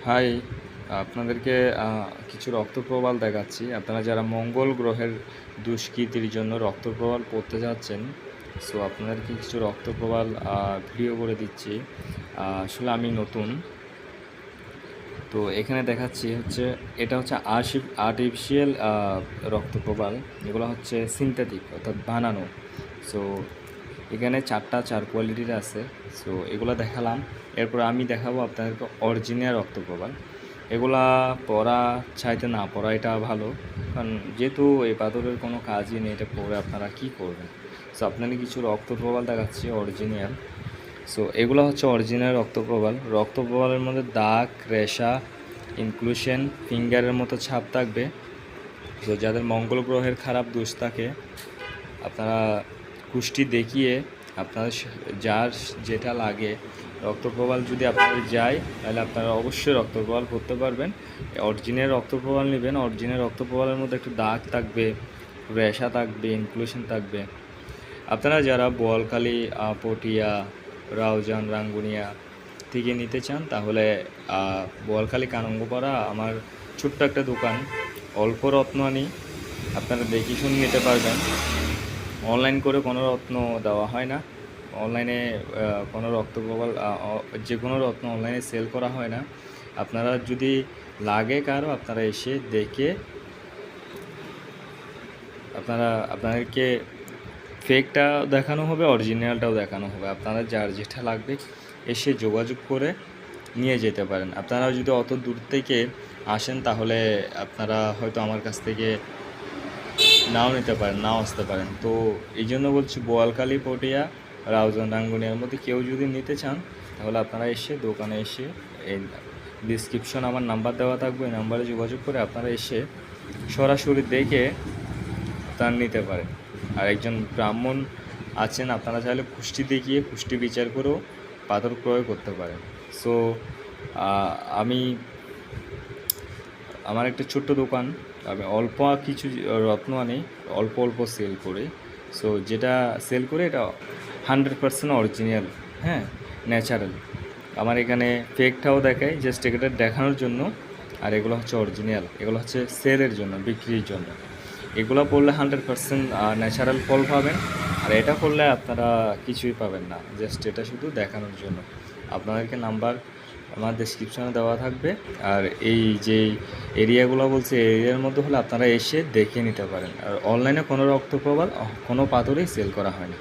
High, আপনাদেরকে কিছু রক্তপ্রবাল দেখাচ্ছি। আপনারা যারা মঙ্গল গ্রহের দুষ্কৃতির জন্য রক্তপ্রবাল পড়তে যাচ্ছেন, সো আপনাদেরকে কিছু রক্তপ্রবাল ভিডিও করে দিচ্ছি। আসলে আমি নতুন, তো এখানে দেখাচ্ছি হচ্ছে এটা হচ্ছে আর্টিফিশিয়াল রক্তপ্রবাল। এগুলো হচ্ছে সিনথেটিক অর্থাৎ বানানো। সো এখানে চার কোয়ালিটির আছে। সো এগুলো দেখালাম। এরপর আমি দেখাবো আপনাদেরকে অরিজিনাল রক্তপ্রবাল। এগুলা পরা চাইতে না পরা এটা ভালো, কারণ যেহেতু এই পাথরের কোনো কাজই নেই, এটা পরে আপনারা কি করবেন। সো আপনাদের কিছু রক্তপ্রবাল দেখাচ্ছি অরিজিনাল। সো এগুলো হচ্ছে অরিজিনাল রক্তপ্রবালের মধ্যে দাগ, রেশা, ইনক্লুশন, ফিঙ্গারের মতো ছাপ থাকবে। তো যাদের মঙ্গল গ্রহের খারাপ দোষ থাকে, আপনারা কুষ্টি দেখিয়ে আপনাদের যার যেটা লাগে রক্তপ্রবাল যদি আপনাদের যায়, তাহলে আপনারা অবশ্যই রক্তপ্রবাল করতে পারবেন। অরিজিনাল রক্তপ্রবাল নেবেন। অরিজিনাল রক্তপ্রবালের মধ্যে একটু দাগ থাকবে, রেশা থাকবে, ইনক্লুশন থাকবে। আপনারা যারা বোয়ালখালী, পটিয়া, রাউজান, রাঙ্গুনিয়া থেকে নিতে চান, তাহলে বোয়ালখালী কানঙ্গপাড়া আমার ছোট্ট একটা দোকান, অল্প রত্ন আনি, আপনারা দেখে শুনে নিতে পারবেন। অনলাইন করে কোনো রত্ন দেওয়া হয় না। অনলাইনে কোনো রক্তপ্রবাল যে কোনো রত্ন অনলাইনে সেল করা হয় না। আপনারা যদি লাগে কারো, আপনারা এসে দেখে আপনাদেরকে ফেকটা দেখানো হবে, অরিজিনালটাও দেখানো হবে। আপনারা যার যেটা লাগবে এসে যোগাযোগ করে নিয়ে যেতে পারেন। আপনারা যদি অত দূর থেকে আসেন, তাহলে আপনারা হয়তো আমার কাছ থেকে নাও নিতে পারেন, নাও আসতে পারেন। তো এই জন্য বলছি, বোয়ালখালী, পটিয়া, রাউজান, রাঙ্গুনিয়ার মধ্যে কেউ যদি নিতে চান, তাহলে আপনারা এসে দোকানে এসে, এই ডিসক্রিপশন আমার নাম্বার দেওয়া থাকবে, এই নাম্বারে যোগাযোগ করে আপনারা এসে সরাসরি দেখে তার নিতে পারেন। আর একজন ব্রাহ্মণ আছেন, আপনারা চাইলে কুষ্টি দেখিয়ে কুষ্টি বিচার করেও পাথর ক্রয় করতে পারেন। সো আমি আমার একটা ছোট্ট দোকান, আমি অল্প কিছু রত্ন আনি, অল্প অল্প সেল করে। সো যেটা সেল করে এটা 100% অরিজিনাল, হ্যাঁ, ন্যাচারাল। আমার এখানে ফেকটাও দেখাই, জাস্ট এটা দেখানোর জন্য। আর এগুলো হচ্ছে অরিজিনাল, এগুলো হচ্ছে সেলের জন্য, বিক্রির জন্য। এগুলো পড়লে 100% ন্যাচারাল ফল পাবেন। আর এটা করলে আপনারা কিছুই পাবেন না, জাস্ট এটা শুধু দেখানোর জন্য। আপনাদেরকে নাম্বার আমার ডেসক্রিপশনে দেওয়া থাকবে। আর এই যে এরিয়াগুলো বলছে, এরিয়ার মধ্যে হলে আপনারা এসে দেখে নিতে পারেন। আর অনলাইনে কোনো রক্তপ্রবাল, কোনো পাথরেই সেল করা হয় না।